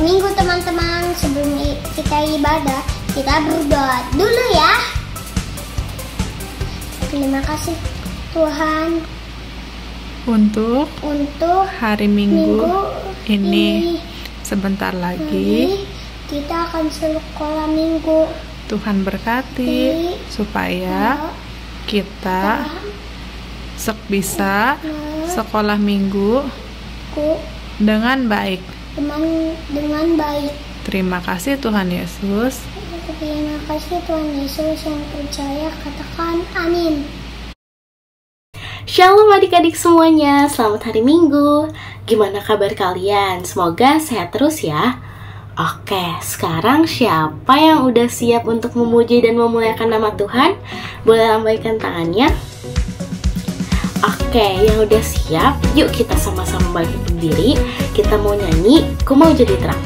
Minggu teman-teman. Sebelum kita ibadah, kita berdoa dulu ya. Terima kasih Tuhan untuk hari Minggu ini. Sebentar lagi kita akan sekolah minggu. Tuhan berkati supaya kita bisa sekolah minggu dengan baik. Dengan baik. Terima kasih Tuhan Yesus. Terima kasih Tuhan Yesus. Yang percaya katakan amin. Shalom adik-adik semuanya, selamat hari Minggu. Gimana kabar kalian? Semoga sehat terus ya. Oke, sekarang siapa yang udah siap untuk memuji dan memuliakan nama Tuhan? Boleh lambaikan tangannya. Oke, yang udah siap, yuk kita sama-sama bangkit berdiri. Kita mau nyanyi, Ku Mau Jadi Terang.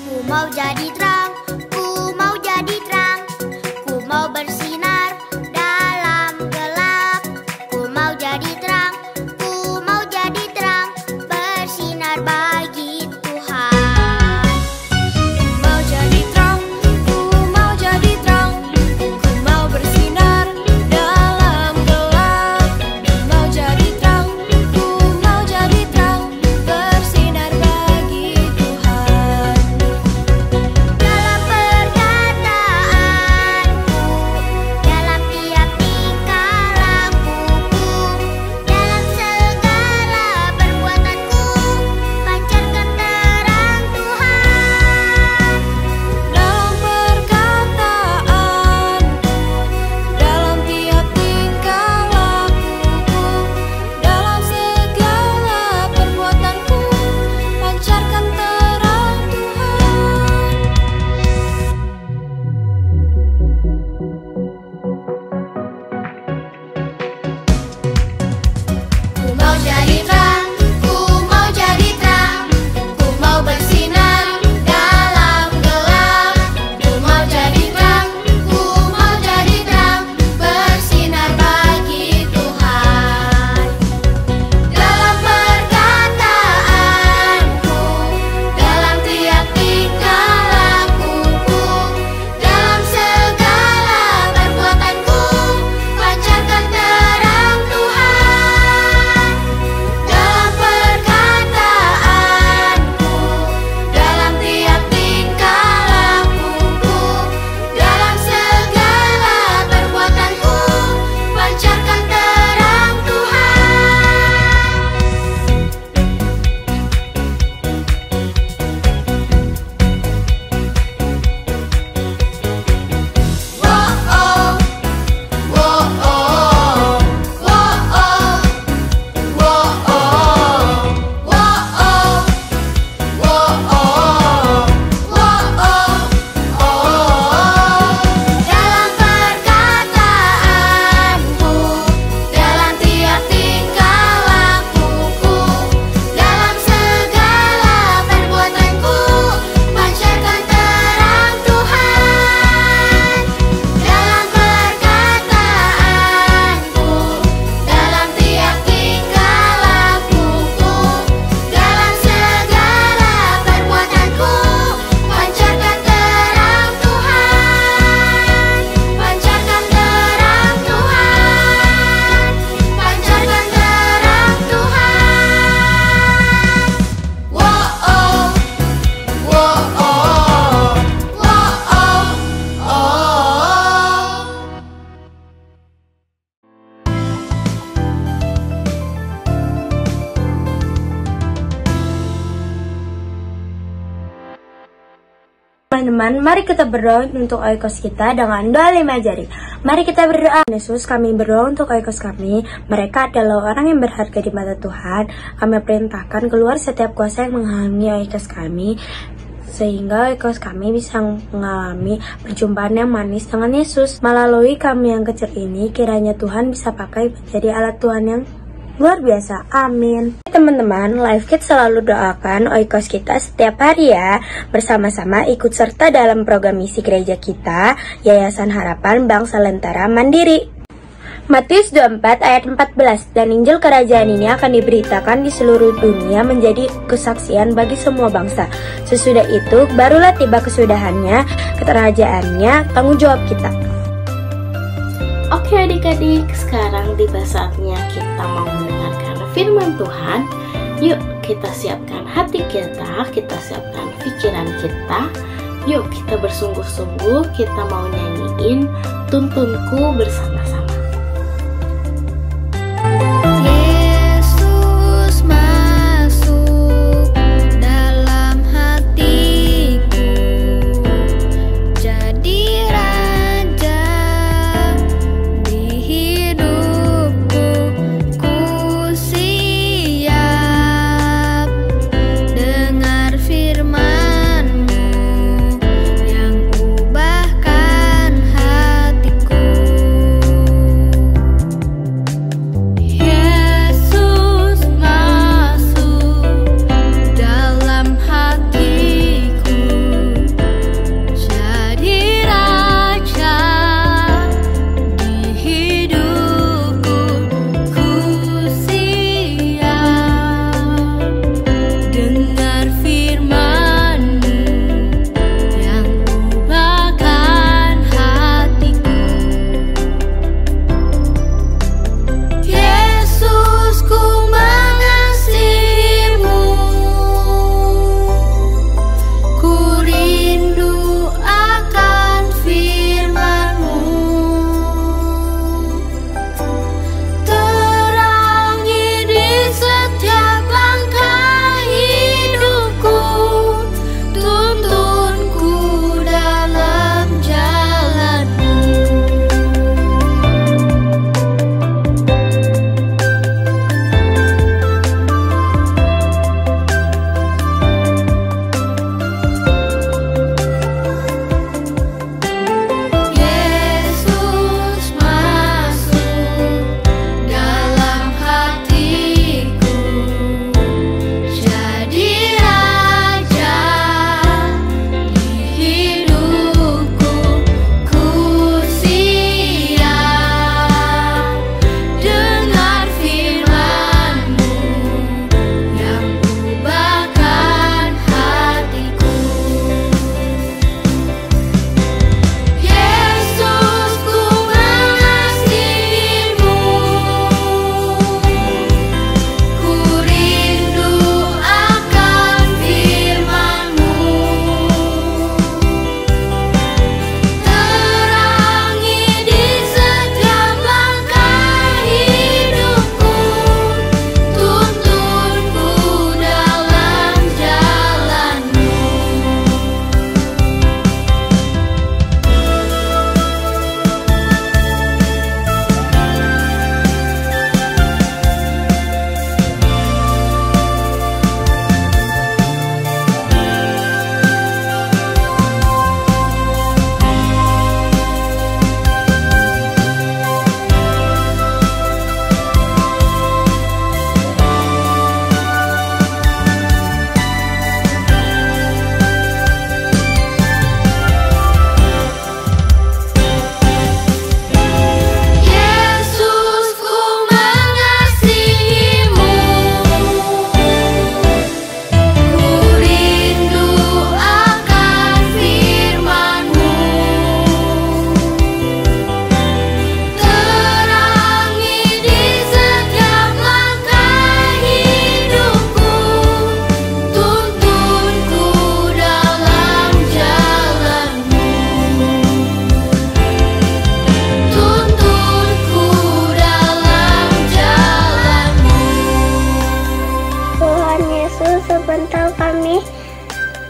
Ku mau jadi terang, ku mau jadi terang, ku mau bersinar dalam gelap. Ku mau jadi terang, ku mau jadi terang, bersinar bagi Tuhan. Ku mau jadi terang, ku mau jadi terang, ku mau bersinar dalam gelap. Ku mau jadi terang, ku mau jadi terang, bersinar bagi Tuhan. Dalam perkataanku, dalam tiap tingkah lakuku, dalam segala perbuatanku, pancarkan terang Tuhan. Dalam perkataanku, dalam tiap tingkah lakuku, dalam segala perbuatanku, pancarkan terang Tuhan. Ku mau jadi terang, ku mau jadi terang, ku mau bersinar dalam gelap. Ku mau jadi terang, ku mau jadi terang, bersinar bagi Tuhan. Dalam perkataanku, dalam tiap tingkah lakuku, dalam segala perbuatanku, pancarkan terang Tuhan. Dalam perkataanku, dalam tiap tingkah lakuku, dalam segala perbuatanku, pancarkan terang Dalam perkataanku, dalam tiap tingkah lakuku, dalam segala perbuatanku, pancarkan terang Tuhan. Dalam perkataanku, dalam tiap tingkah lakuku, dalam segala perbuatanku, pancarkan terang Tuhan. Pancarkan terang Tuhan. Pancarkan terang Tuhan. Wow, wow, Teman-teman, mari kita berdoa untuk oikos kita dengan doa 5 jari. Mari kita berdoa. Yesus, kami berdoa untuk oikos kami. Mereka adalah orang yang berharga di mata Tuhan. Kami perintahkan keluar setiap kuasa yang menghalangi oikos kami, sehingga oikos kami bisa mengalami perjumpaan yang manis dengan Yesus. Melalui kami yang kecil ini, kiranya Tuhan bisa pakai menjadi alat Tuhan yang luar biasa. Amin. Teman-teman, Life Kids selalu doakan oikos kita setiap hari ya. Bersama-sama ikut serta dalam program misi gereja kita, Yayasan Harapan Bangsa Lentera Mandiri. Matius 24 ayat 14, dan Injil Kerajaan ini akan diberitakan di seluruh dunia menjadi kesaksian bagi semua bangsa. Sesudah itu, barulah tiba kesudahannya, kerajaannya, tanggung jawab kita. Oke adik-adik, sekarang tiba saatnya kita mau mendengarkan firman Tuhan. Yuk kita siapkan hati kita siapkan pikiran kita. Yuk kita bersungguh-sungguh, kita mau nyanyiin Tuntunku bersama-sama.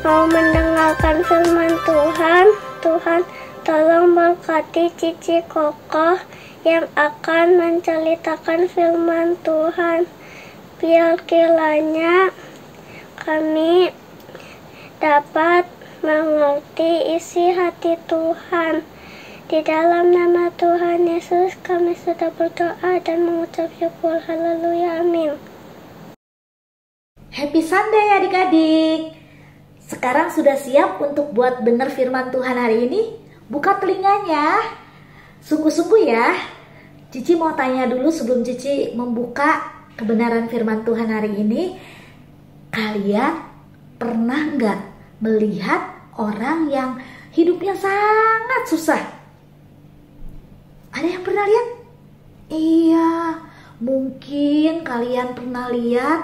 mau mendengarkan firman Tuhan. Tuhan tolong berkati Cici Kokoh yang akan menceritakan firman Tuhan. Biar kiranya kami dapat mengerti isi hati Tuhan. Di dalam nama Tuhan Yesus kami sudah berdoa dan mengucap syukur. Haleluya, amin. Happy Sunday adik-adik. Sekarang sudah siap untuk buat dengar firman Tuhan hari ini? Buka telinganya. Sungguh-sungguh ya. Cici mau tanya dulu sebelum Cici membuka kebenaran firman Tuhan hari ini. Kalian pernah nggak melihat orang yang hidupnya sangat susah? Ada yang pernah lihat? Iya, mungkin kalian pernah lihat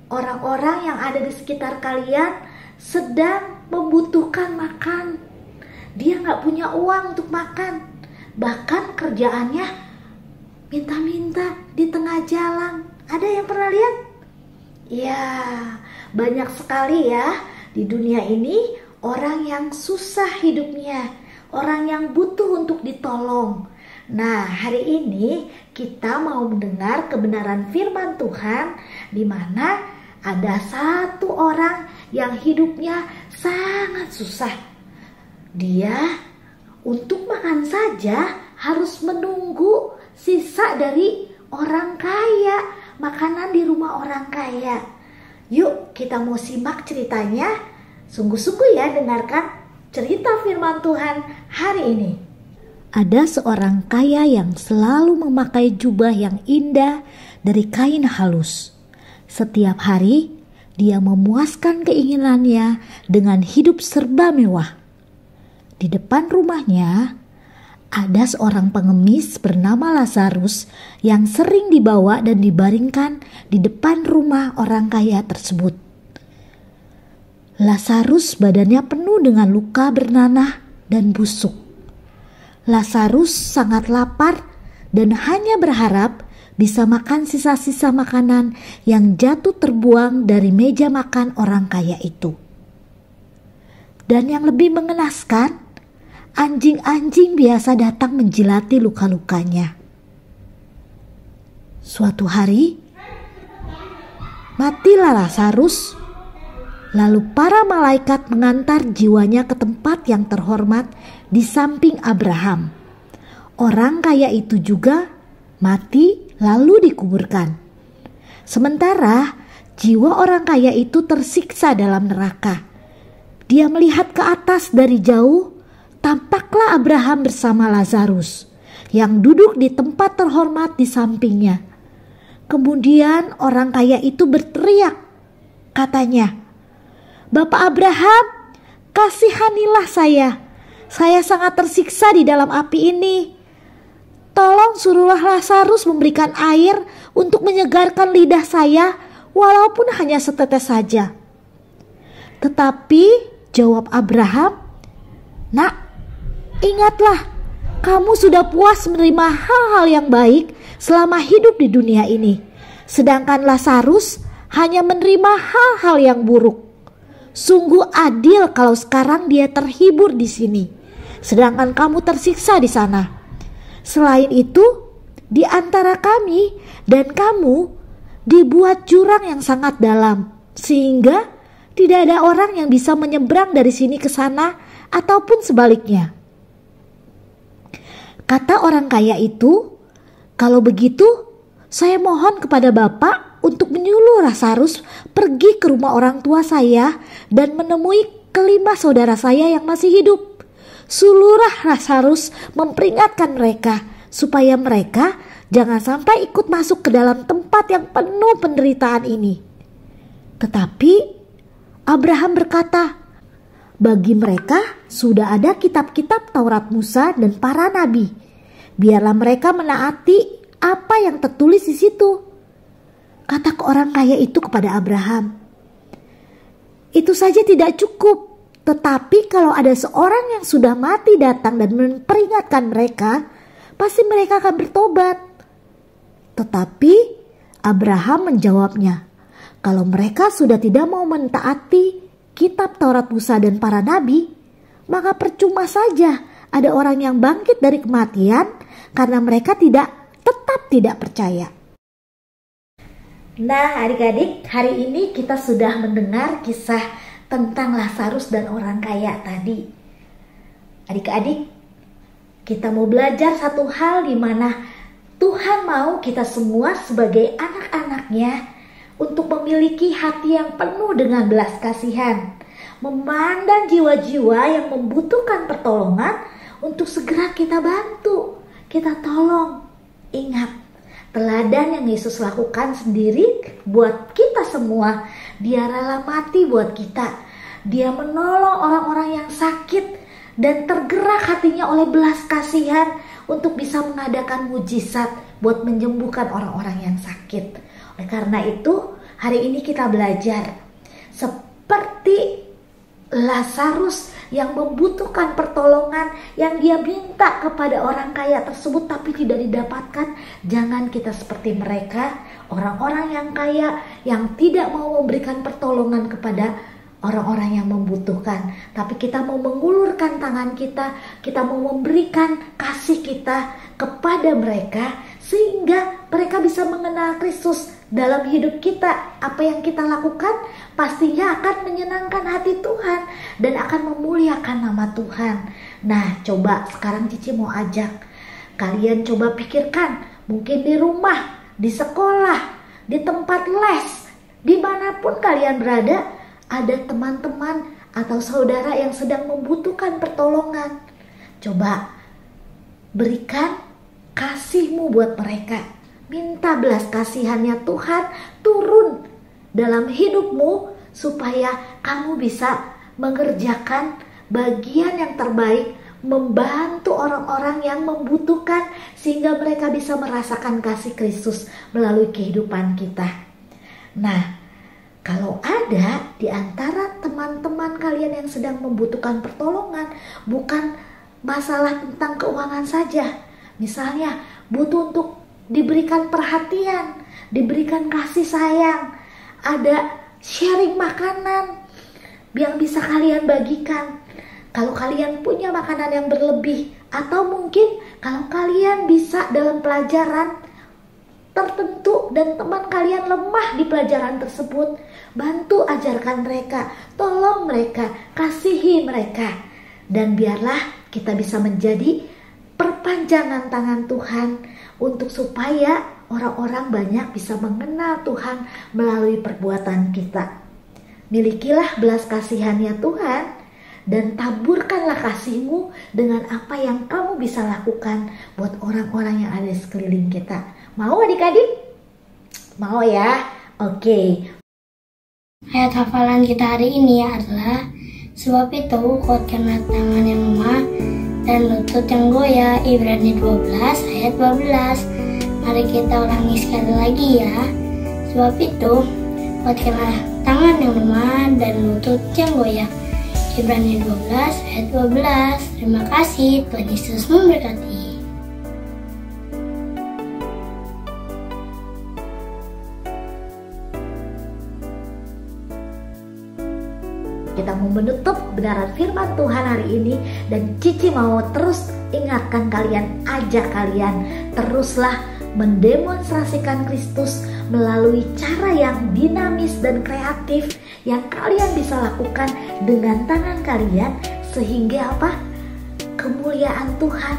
orang-orang yang ada di sekitar kalian sedang membutuhkan makan. Dia nggak punya uang untuk makan. Bahkan kerjaannya minta-minta di tengah jalan. Ada yang pernah lihat? Ya, banyak sekali ya di dunia ini orang yang susah hidupnya, orang yang butuh untuk ditolong. Nah, hari ini kita mau mendengar kebenaran firman Tuhan di mana ada satu orang yang hidupnya sangat susah. Dia untuk makan saja harus menunggu sisa dari orang kaya, makanan di rumah orang kaya. Yuk kita mau simak ceritanya. Sungguh-sungguh ya dengarkan cerita firman Tuhan hari ini. Ada seorang kaya yang selalu memakai jubah yang indah dari kain halus. Setiap hari dia memuaskan keinginannya dengan hidup serba mewah. Di depan rumahnya ada seorang pengemis bernama Lazarus yang sering dibawa dan dibaringkan di depan rumah orang kaya tersebut. Lazarus badannya penuh dengan luka bernanah dan busuk. Lazarus sangat lapar dan hanya berharap bisa makan sisa-sisa makanan yang jatuh terbuang dari meja makan orang kaya itu. Dan yang lebih mengenaskan, anjing-anjing biasa datang menjilati luka-lukanya. Suatu hari, matilah Lazarus. Lalu para malaikat mengantar jiwanya ke tempat yang terhormat di samping Abraham. Orang kaya itu juga mati lalu dikuburkan. Sementara jiwa orang kaya itu tersiksa dalam neraka. Dia melihat ke atas dari jauh. Tampaklah Abraham bersama Lazarus yang duduk di tempat terhormat di sampingnya. Kemudian orang kaya itu berteriak. Katanya, "Bapak Abraham, kasihanilah saya. Saya sangat tersiksa di dalam api ini. Tolong suruhlah Lazarus memberikan air untuk menyegarkan lidah saya, walaupun hanya setetes saja." Tetapi jawab Abraham, "Nak, ingatlah, kamu sudah puas menerima hal-hal yang baik selama hidup di dunia ini. Sedangkan Lazarus hanya menerima hal-hal yang buruk. Sungguh adil kalau sekarang dia terhibur di sini, sedangkan kamu tersiksa di sana. Selain itu, di antara kami dan kamu dibuat jurang yang sangat dalam, sehingga tidak ada orang yang bisa menyeberang dari sini ke sana ataupun sebaliknya." Kata orang kaya itu, "Kalau begitu, saya mohon kepada Bapak untuk menyuruh Lazarus pergi ke rumah orang tua saya dan menemui kelima saudara saya yang masih hidup. Suruhlah Lazarus memperingatkan mereka supaya mereka jangan sampai ikut masuk ke dalam tempat yang penuh penderitaan ini." Tetapi Abraham berkata, "Bagi mereka sudah ada kitab-kitab Taurat Musa dan para nabi. Biarlah mereka menaati apa yang tertulis di situ." Kata orang kaya itu kepada Abraham, "Itu saja tidak cukup. Tetapi kalau ada seorang yang sudah mati datang dan memperingatkan mereka, pasti mereka akan bertobat." Tetapi Abraham menjawabnya, "Kalau mereka sudah tidak mau mentaati kitab Taurat Musa dan para nabi, maka percuma saja ada orang yang bangkit dari kematian karena mereka tetap tidak percaya." Nah, adik-adik, hari ini kita sudah mendengar kisah tentang Lazarus dan orang kaya tadi. Adik-adik, kita mau belajar satu hal di mana Tuhan mau kita semua sebagai anak-anaknya untuk memiliki hati yang penuh dengan belas kasihan, memandang jiwa-jiwa yang membutuhkan pertolongan untuk segera kita bantu, kita tolong. Ingat, teladan yang Yesus lakukan sendiri buat kita semua. Dia rela mati buat kita. Dia menolong orang-orang yang sakit dan tergerak hatinya oleh belas kasihan untuk bisa mengadakan mujizat buat menyembuhkan orang-orang yang sakit. Oleh karena itu, hari ini kita belajar seperti Lazarus yang membutuhkan pertolongan, yang dia minta kepada orang kaya tersebut tapi tidak didapatkan. Jangan kita seperti mereka, orang-orang yang kaya yang tidak mau memberikan pertolongan kepada orang-orang yang membutuhkan. Tapi kita mau mengulurkan tangan kita mau memberikan kasih kita kepada mereka, sehingga mereka bisa mengenal Kristus dalam hidup kita. Apa yang kita lakukan pastinya akan menyenangkan hati Tuhan dan akan memuliakan nama Tuhan. Nah, coba sekarang Cici mau ajak kalian coba pikirkan, mungkin di rumah, di sekolah, di tempat les, dimanapun kalian berada, ada teman-teman atau saudara yang sedang membutuhkan pertolongan. Coba berikan kasihmu buat mereka. Minta belas kasihannya Tuhan turun dalam hidupmu supaya kamu bisa mengerjakan bagian yang terbaik, membantu orang-orang yang membutuhkan sehingga mereka bisa merasakan kasih Kristus melalui kehidupan kita. Nah, kalau ada di antara teman-teman kalian yang sedang membutuhkan pertolongan, bukan masalah tentang keuangan saja. Misalnya butuh untuk diberikan perhatian, diberikan kasih sayang, ada sharing makanan yang bisa kalian bagikan. Kalau kalian punya makanan yang berlebih, atau mungkin kalau kalian bisa dalam pelajaran tertentu dan teman kalian lemah di pelajaran tersebut, bantu ajarkan mereka, tolong mereka, kasihi mereka. Dan biarlah kita bisa menjadi perpanjangan tangan Tuhan untuk supaya orang-orang banyak bisa mengenal Tuhan melalui perbuatan kita. Milikilah belas kasihannya Tuhan dan taburkanlah kasihmu dengan apa yang kamu bisa lakukan buat orang-orang yang ada di sekeliling kita. Mau adik-adik? Mau ya? Oke. Ayat hafalan kita hari ini adalah, sebab itu kuatkanlah tangan yang lemah dan lutut yang goyah. Ibrani 12 ayat 12. Mari kita ulangi sekali lagi ya. Sebab itu kuatkanlah tangan yang lemah dan lutut yang goyah. Ibrani 12 ayat 12. Terima kasih, Tuhan Yesus memberkati. Kita mau menutup kebenaran firman Tuhan hari ini, dan Cici mau terus ingatkan kalian, ajak kalian teruslah mendemonstrasikan Kristus melalui cara yang dinamis dan kreatif yang kalian bisa lakukan dengan tangan kalian, sehingga apa? Kemuliaan Tuhan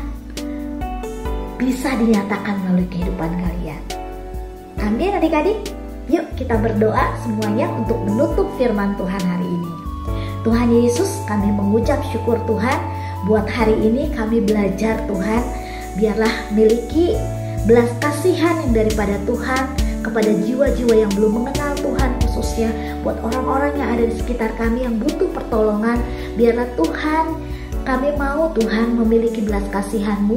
bisa dinyatakan melalui kehidupan kalian. Amin adik-adik. Yuk kita berdoa semuanya untuk menutup firman Tuhan hari ini. Tuhan Yesus, kami mengucap syukur Tuhan buat hari ini kami belajar Tuhan. Biarlah miliki belas kasihan yang daripada Tuhan kepada jiwa-jiwa yang belum mengenal Tuhan, khususnya buat orang-orang yang ada di sekitar kami yang butuh pertolongan. Biarlah Tuhan, kami mau Tuhan memiliki belas kasihan-Mu.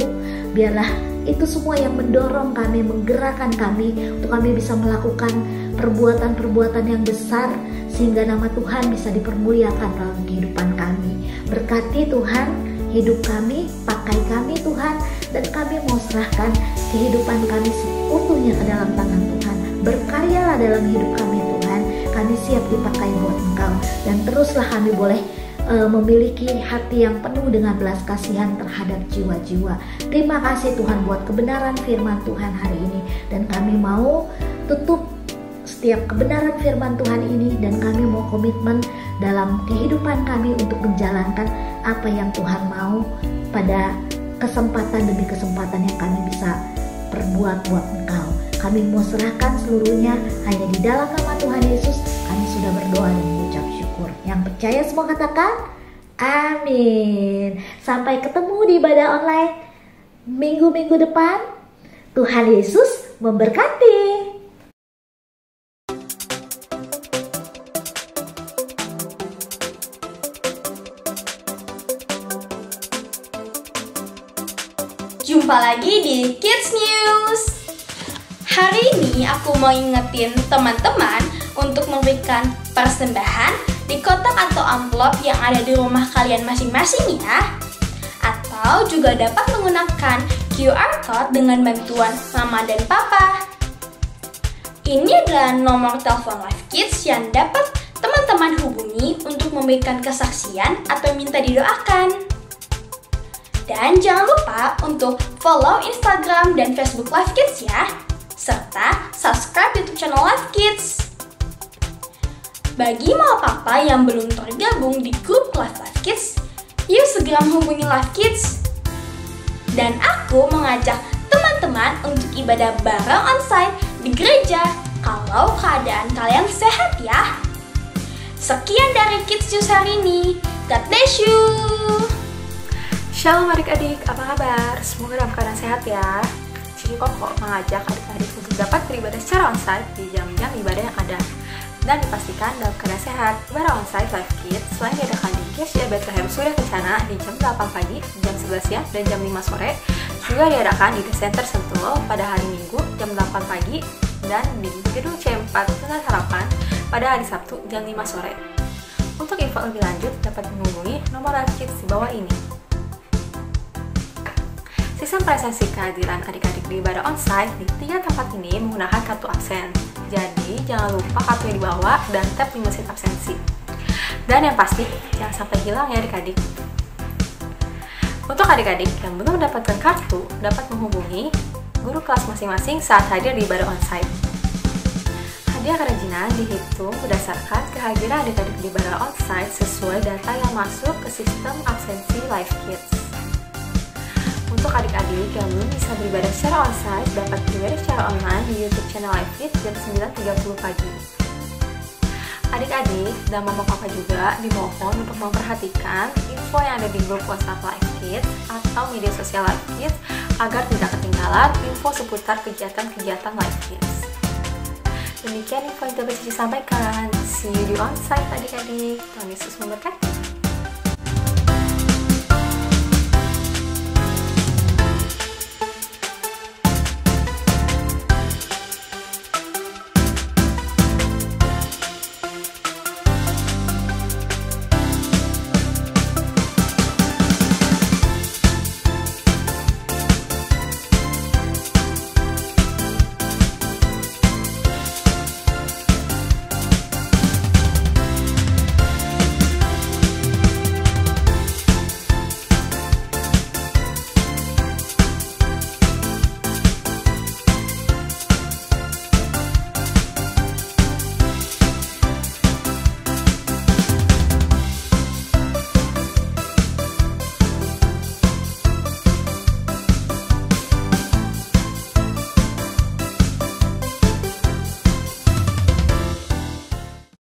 Biarlah itu semua yang mendorong kami, menggerakkan kami untuk kami bisa melakukan perbuatan-perbuatan yang besar sehingga nama Tuhan bisa dipermuliakan dalam kehidupan kami. Berkati Tuhan hidup kami, pakai kami Tuhan, dan kami mau serahkan kehidupan kami seutuhnya ke dalam tangan Tuhan. Berkaryalah dalam hidup kami Tuhan, kami siap dipakai buat Engkau, dan teruslah kami boleh memiliki hati yang penuh dengan belas kasihan terhadap jiwa-jiwa. Terima kasih Tuhan buat kebenaran firman Tuhan hari ini, dan kami mau tutup setiap kebenaran firman Tuhan ini, dan kami mau komitmen dalam kehidupan kami untuk menjalankan apa yang Tuhan mau pada kesempatan demi kesempatan yang kami bisa perbuat buat Engkau. Kami mau serahkan seluruhnya hanya di dalam nama Tuhan Yesus. Kami sudah berdoa dan mengucap syukur. Yang percaya semua katakan amin. Sampai ketemu di ibadah online minggu-minggu depan. Tuhan Yesus memberkati. Jumpa lagi di Kids News. Hari ini aku mau ingetin teman-teman untuk memberikan persembahan di kotak atau amplop yang ada di rumah kalian masing-masing ya. Atau juga dapat menggunakan QR Code dengan bantuan mama dan papa. Ini adalah nomor telepon Live Kids yang dapat teman-teman hubungi untuk memberikan kesaksian atau minta didoakan. Dan jangan lupa untuk follow Instagram dan Facebook Live Kids ya, serta subscribe YouTube channel Live Kids. Bagi mama papa yang belum tergabung di grup Live Kids, yuk segera menghubungi Live Kids. Dan aku mengajak teman-teman untuk ibadah bareng onsite di gereja kalau keadaan kalian sehat ya. Sekian dari Kids News hari ini. God bless you. Shalom adik-adik, apa kabar? Semoga dalam keadaan sehat ya. Cici Koko mengajak adik-adik untuk dapat beribadah secara onsite di jam-jam ibadah yang ada dan dipastikan dalam keadaan sehat. Ibadah onsite Live Kids selain diadakan di GSJ Bethlehem Surya Kencana di jam 8 pagi, jam 11 siang, dan jam 5 sore, juga diadakan di The Center Sentul pada hari Minggu jam 8 pagi dan di Gedung C4 Tengah Harapan pada hari Sabtu jam 5 sore. Untuk info lebih lanjut dapat menghubungi nomor Live Kids di bawah ini. Sistem presensi kehadiran adik-adik di ibadah onsite di 3 tempat ini menggunakan kartu absen. Jadi, jangan lupa kartunya dibawa dan tap di mesin absensi. Dan yang pasti, jangan sampai hilang ya adik-adik. Untuk adik-adik yang belum mendapatkan kartu, dapat menghubungi guru kelas masing-masing saat hadir di ibadah onsite. Hadiah kerajinan dihitung berdasarkan kehadiran adik-adik di ibadah onsite sesuai data yang masuk ke sistem absensi Live Kids. Untuk adik-adik yang belum bisa beribadah secara onsite, dapat beribadah secara online di YouTube channel Live Kids jam 9.30 pagi. Adik-adik dan mama papa juga dimohon untuk memperhatikan info yang ada di grup WhatsApp Live Kids atau media sosial Live Kids agar tidak ketinggalan info seputar kegiatan-kegiatan Live Kids. Demikian info yang dapat Cici sampaikan. See you di onsite adik-adik. Tuhan Yesus memberkati.